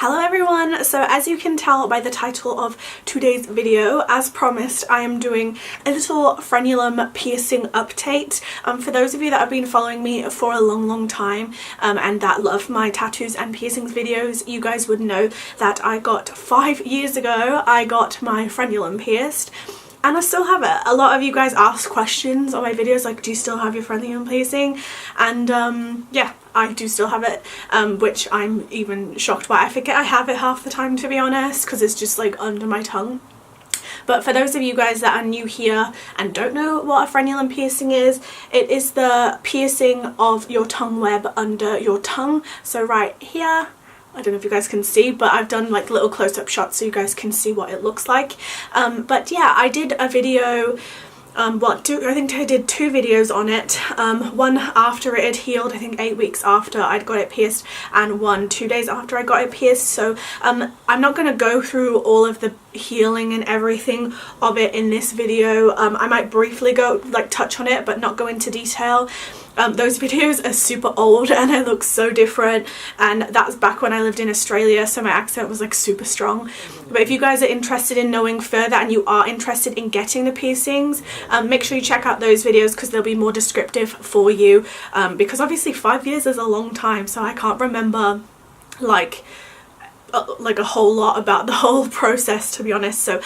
Hello everyone! So as you can tell by the title of today's video, as promised, I am doing a little frenulum piercing update. For those of you that have been following me for a long time and that love my tattoos and piercings videos, you guys would know that I got 5 years ago, I got my frenulum pierced. And I still have it. A lot of you guys ask questions on my videos like, do you still have your frenulum piercing? And yeah, I do still have it, which I'm even shocked by. I forget I have it half the time, to be honest, because it's just like under my tongue. But for those of you guys that are new here and don't know what a frenulum piercing is, it is the piercing of your tongue web under your tongue. So right here, I don't know if you guys can see, but I've done like little close-up shots so you guys can see what it looks like. But yeah, I did a video, I think I did 2 videos on it. One after it had healed, I think 8 weeks after I'd got it pierced, and one 2 days after I got it pierced. So I'm not going to go through all of the healing and everything of it in this video. I might briefly touch on it but not go into detail. Those videos are super old and I look so different, and that's back when I lived in Australia, so my accent was like super strong. But if you guys are interested in knowing further and you are interested in getting the piercings, make sure you check out those videos because they'll be more descriptive for you, because obviously 5 years is a long time, so I can't remember like a whole lot about the whole process, to be honest. So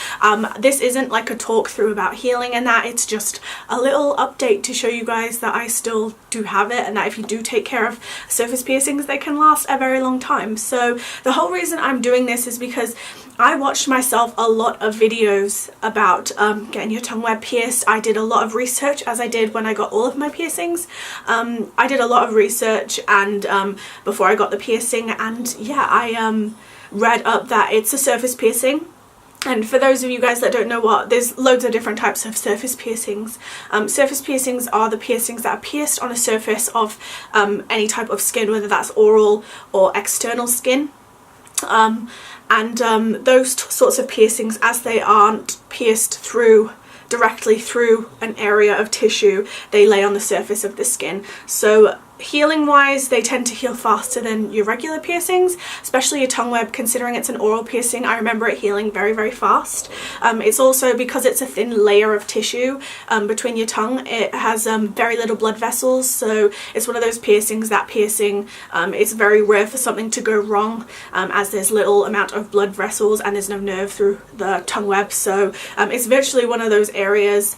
this isn't like a talk through about healing and that, it's just a little update to show you guys that I still do have it, and that if you do take care of surface piercings, they can last a very long time. So the whole reason I'm doing this is because I watched myself a lot of videos about getting your tongue web pierced. I did a lot of research, as I did when I got all of my piercings. I did a lot of research and before I got the piercing, and yeah, I read up that it's a surface piercing. And for those of you guys that don't know what, there's loads of different types of surface piercings. Surface piercings are the piercings that are pierced on a surface of any type of skin, whether that's oral or external skin. Those sorts of piercings, as they aren't pierced directly through an area of tissue, they lay on the surface of the skin. So healing wise, they tend to heal faster than your regular piercings, especially your tongue web. Considering it's an oral piercing, I remember it healing very fast. It's also because it's a thin layer of tissue between your tongue, it has very little blood vessels, so it's one of those piercings, it's very rare for something to go wrong, as there's little amount of blood vessels and there's no nerve through the tongue web. So it's virtually one of those areas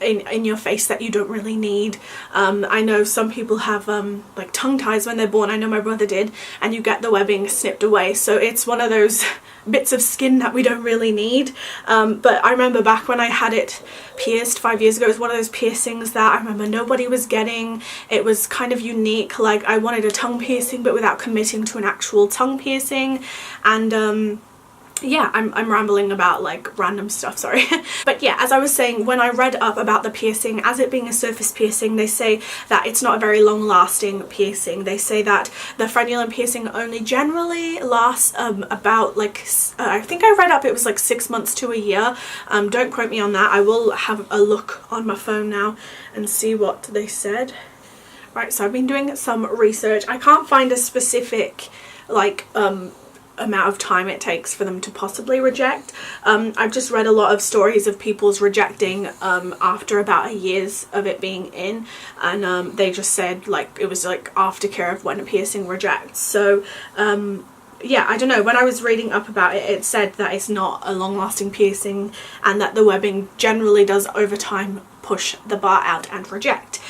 in your face that you don't really need. I know some people have like tongue ties when they're born. I know my brother did, and you get the webbing snipped away, so it's one of those bits of skin that we don't really need. But I remember back when I had it pierced 5 years ago, it was one of those piercings that I remember nobody was getting. It was kind of unique, like I wanted a tongue piercing but without committing to an actual tongue piercing. And yeah, I'm rambling about like random stuff, sorry. But yeah, as I was saying, when I read up about the piercing, as it being a surface piercing, they say that it's not a very long lasting piercing. They say that the frenulum piercing only generally lasts about like, I think I read up it was like 6 months to a year. Don't quote me on that. I will have a look on my phone now and see what they said. Right, so I've been doing some research. I can't find a specific like amount of time it takes for them to possibly reject. I've just read a lot of stories of people's rejecting after about a year's of it being in, and they just said like it was like aftercare of when a piercing rejects. So yeah, I don't know, when I was reading up about it, it said that it's not a long-lasting piercing and that the webbing generally does over time push the bar out and reject.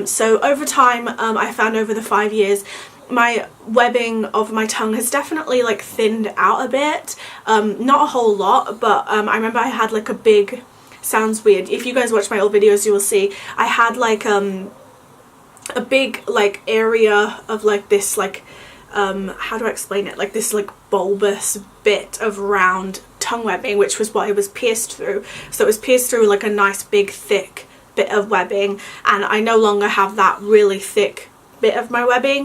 So over time, I found over the 5 years, my webbing of my tongue has definitely like thinned out a bit. Not a whole lot, but I remember I had like a big, sounds weird, if you guys watch my old videos you will see I had like a big like area of like this like how do I explain it, like this like bulbous bit of round tongue webbing, which was what it was pierced through. So it was pierced through like a nice big thick bit of webbing, and I no longer have that really thick bit of my webbing,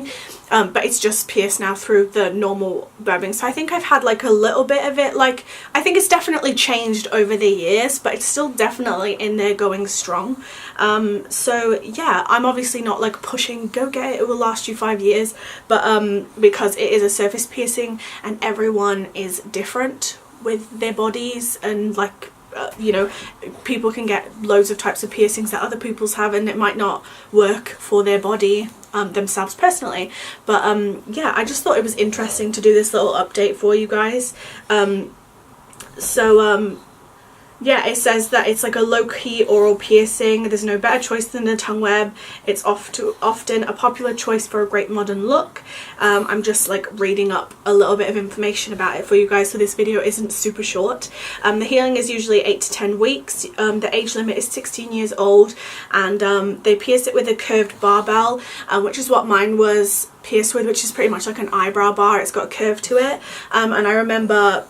but it's just pierced now through the normal webbing. So I think I've had like a little bit of it, like I think it's definitely changed over the years, but it's still definitely in there going strong. So yeah, I'm obviously not like pushing go get it will last you 5 years, but because it is a surface piercing and everyone is different with their bodies, and like you know, people can get loads of types of piercings that other people's have, and it might not work for their body themselves personally. But yeah, I just thought it was interesting to do this little update for you guys. Yeah, it says that it's like a low-key oral piercing. There's no better choice than the tongue web. It's often a popular choice for a great modern look. I'm just like reading up a little bit of information about it for you guys, so this video isn't super short. The healing is usually 8 to 10 weeks. The age limit is 16 years old, and they pierce it with a curved barbell, which is what mine was pierced with, which is pretty much like an eyebrow bar. It's got a curve to it, and I remember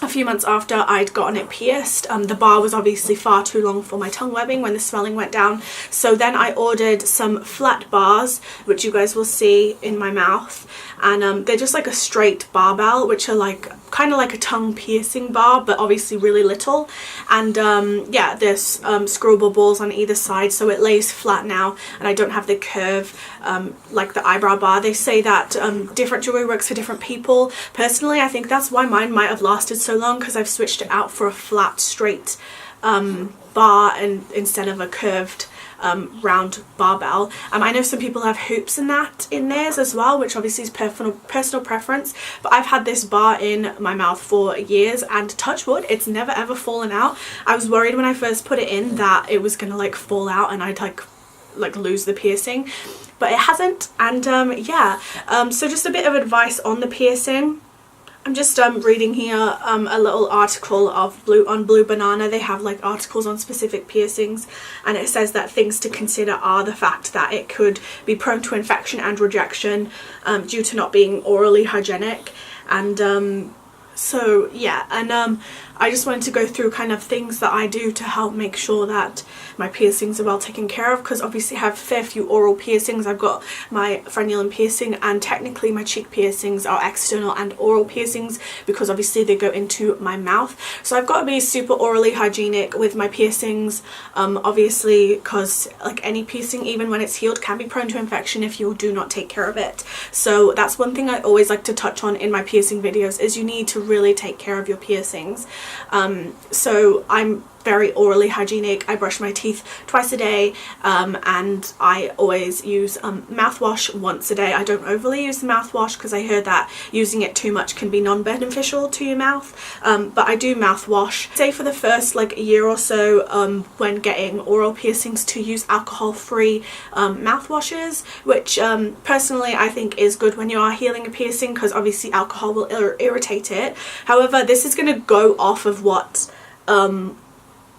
a few months after I'd gotten it pierced, the bar was obviously far too long for my tongue webbing when the swelling went down. So then I ordered some flat bars, which you guys will see in my mouth, and they're just like a straight barbell, which are like kind of like a tongue piercing bar, but obviously really little. And yeah, there's screwable balls on either side, so it lays flat now, and I don't have the curve like the eyebrow bar. They say that different jewelry works for different people. Personally, I think that's why mine might have lasted so long, because I've switched it out for a flat straight bar and instead of a curved round barbell. I know some people have hoops and that in theirs as well, which obviously is personal preference, but I've had this bar in my mouth for years, and touch wood, it's never ever fallen out. I was worried when I first put it in that it was gonna like fall out and I'd like lose the piercing, but it hasn't. And yeah, so just a bit of advice on the piercing. I'm just reading here a little article of Blue Banana. They have like articles on specific piercings, and it says that things to consider are the fact that it could be prone to infection and rejection due to not being orally hygienic. And so yeah, and I just wanted to go through kind of things that I do to help make sure that my piercings are well taken care of, because obviously I have a fair few oral piercings. I've got my frenulum piercing, and technically my cheek piercings are external and oral piercings because obviously they go into my mouth. So I've got to be super orally hygienic with my piercings, obviously, because like any piercing, even when it's healed, can be prone to infection if you do not take care of it. So that's one thing I always like to touch on in my piercing videos, is you need to really take care of your piercings. So I'm very orally hygienic. I brush my teeth twice a day, and I always use mouthwash once a day. I don't overly use the mouthwash because I heard that using it too much can be non-beneficial to your mouth, but I do mouthwash. Say for the first like year or so when getting oral piercings, to use alcohol-free mouthwashes, which personally I think is good when you are healing a piercing, because obviously alcohol will irritate it. However, this is going to go off of what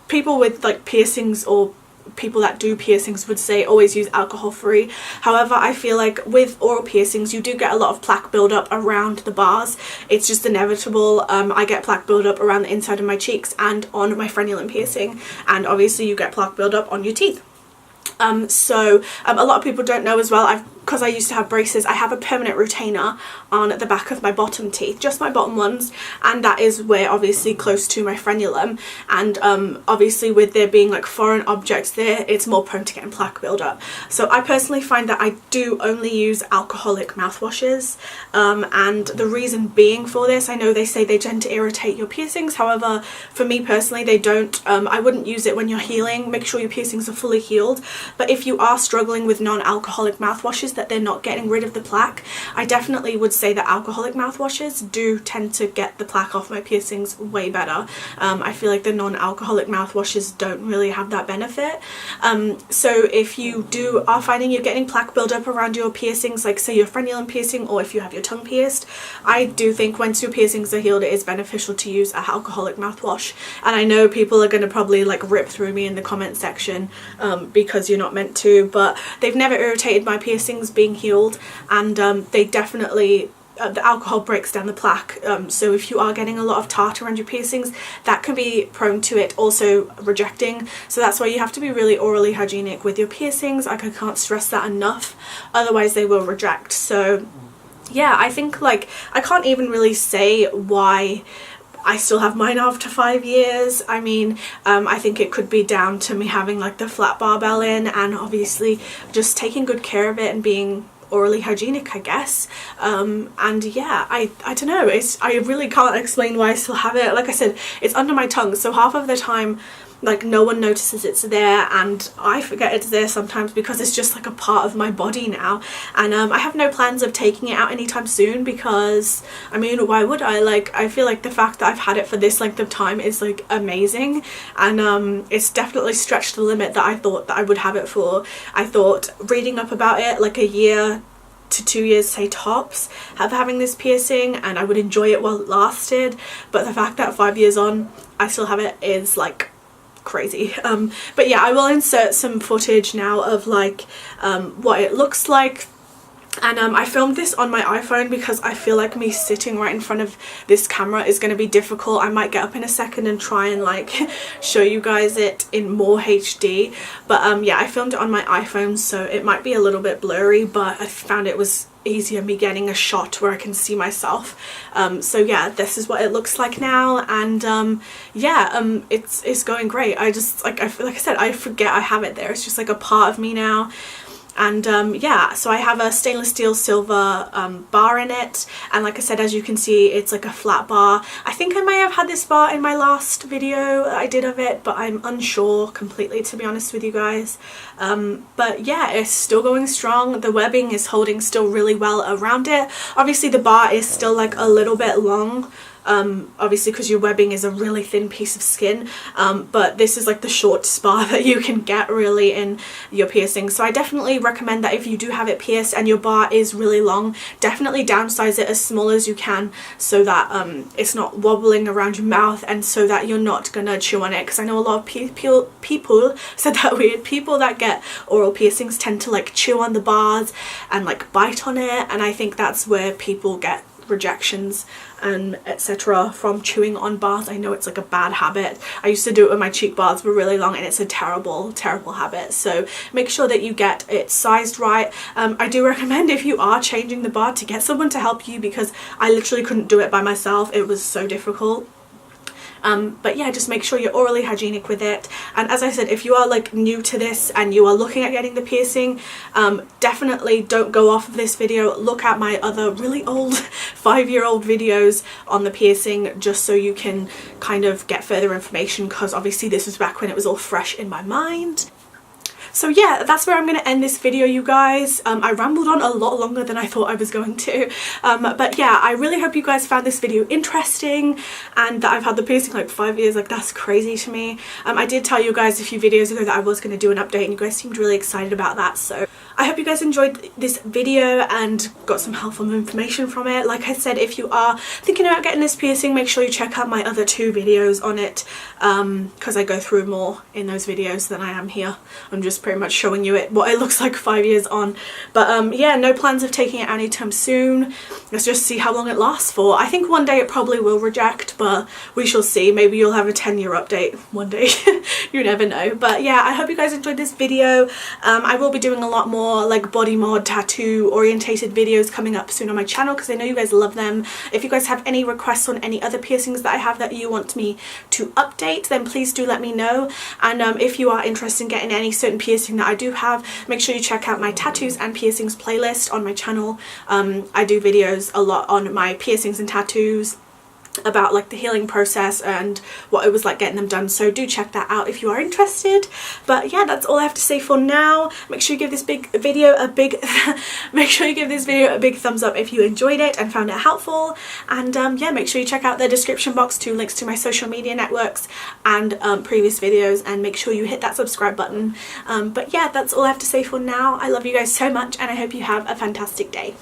people with like piercings, or people that do piercings, would say always use alcohol free. However, I feel like with oral piercings you do get a lot of plaque buildup around the bars. It's just inevitable. I get plaque buildup around the inside of my cheeks and on my frenulum piercing, and obviously you get plaque buildup on your teeth. So a lot of people don't know as well, because I used to have braces, I have a permanent retainer on the back of my bottom teeth, just my bottom ones, and that is where obviously close to my frenulum, and obviously with there being like foreign objects there, it's more prone to getting plaque buildup. So I personally find that I do only use alcoholic mouthwashes, and the reason being for this, I know they say they tend to irritate your piercings, however for me personally they don't. I wouldn't use it when you're healing. Make sure your piercings are fully healed, but if you are struggling with non-alcoholic mouthwashes that they're not getting rid of the plaque, I definitely would say that alcoholic mouthwashes do tend to get the plaque off my piercings way better. I feel like the non-alcoholic mouthwashes don't really have that benefit. So if you are finding you're getting plaque buildup around your piercings, like say your frenulum piercing, or if you have your tongue pierced, I do think once your piercings are healed it is beneficial to use an alcoholic mouthwash. And I know people are going to probably like rip through me in the comment section because you're not meant to, but they've never irritated my piercings being healed, and they definitely the alcohol breaks down the plaque, so if you are getting a lot of tartar around your piercings, that can be prone to it also rejecting. So that's why you have to be really orally hygienic with your piercings. Like, I can't stress that enough, otherwise they will reject. So yeah, I think, like, I can't even really say why I still have mine after 5 years. I mean, I think it could be down to me having like the flat barbell in, and obviously just taking good care of it and being orally hygienic, I guess. And yeah, I don't know, I really can't explain why I still have it. Like I said, it's under my tongue, so half of the time like no one notices it's there, and I forget it's there sometimes because it's just like a part of my body now. And I have no plans of taking it out anytime soon, because I mean, why would I? Like, I feel like the fact that I've had it for this length of time is like amazing, and it's definitely stretched the limit that I thought that I would have it for. I thought, reading up about it, like a year to 2 years, say tops, of having this piercing, and I would enjoy it while it lasted. But the fact that 5 years on I still have it is like crazy. But yeah, I will insert some footage now of like what it looks like. And I filmed this on my iPhone because I feel like me sitting right in front of this camera is going to be difficult. I might get up in a second and try and like show you guys it in more HD, but yeah, I filmed it on my iPhone, so it might be a little bit blurry, but I found it was easier me getting a shot where I can see myself. So yeah, this is what it looks like now, and yeah, it's going great. I just like I said, I forget I have it there. It's just like a part of me now. And yeah, so I have a stainless steel silver bar in it, and like I said, as you can see, it's like a flat bar. I think I may have had this bar in my last video I did of it, but I'm unsure completely, to be honest with you guys. But yeah, it's still going strong. The webbing is holding still really well around it. Obviously the bar is still like a little bit long, obviously because your webbing is a really thin piece of skin, but this is like the shortest bar that you can get really in your piercing. So I definitely recommend that if you do have it pierced and your bar is really long, definitely downsize it as small as you can, so that it's not wobbling around your mouth, and so that you're not gonna chew on it, because I know a lot of people said that weird, people that get oral piercings tend to like chew on the bars and like bite on it, and I think that's where people get rejections and etc. from chewing on bars. I know it's like a bad habit. I used to do it when my cheek bars were really long, and it's a terrible habit. So make sure that you get it sized right. I do recommend, if you are changing the bar, to get someone to help you, because I literally couldn't do it by myself. It was so difficult. But yeah, just make sure you're orally hygienic with it. And as I said, if you are like new to this and you are looking at getting the piercing, definitely don't go off of this video. Look at my other really old 5-year-old videos on the piercing, just so you can kind of get further information, because obviously this was back when it was all fresh in my mind. So yeah, that's where I'm going to end this video, you guys. I rambled on a lot longer than I thought I was going to. But yeah, I really hope you guys found this video interesting, and that I've had the piercing like 5 years. Like, that's crazy to me. I did tell you guys a few videos ago that I was going to do an update, and you guys seemed really excited about that. So I hope you guys enjoyed this video and got some helpful information from it. Like I said, if you are thinking about getting this piercing, make sure you check out my other 2 videos on it, because I go through more in those videos than I am here. I'm just pretty much showing you what it looks like 5 years on. But yeah, no plans of taking it anytime soon. Let's just see how long it lasts for. I think one day it probably will reject, but we shall see. Maybe you'll have a 10-year update one day. You never know. But yeah, I hope you guys enjoyed this video. I will be doing a lot more like body mod, tattoo orientated videos coming up soon on my channel, because I know you guys love them. If you guys have any requests on any other piercings that I have that you want me to update, then please do let me know. And if you are interested in getting any certain piercing that I do have, make sure you check out my tattoos and piercings playlist on my channel. I do videos a lot on my piercings and tattoos, about like the healing process and what it was like getting them done, so do check that out if you are interested. But yeah, that's all I have to say for now. Make sure you give this video a big thumbs up if you enjoyed it and found it helpful. And yeah, make sure you check out the description box, 2 links to my social media networks and previous videos, and make sure you hit that subscribe button. But yeah, that's all I have to say for now. I love you guys so much, and I hope you have a fantastic day.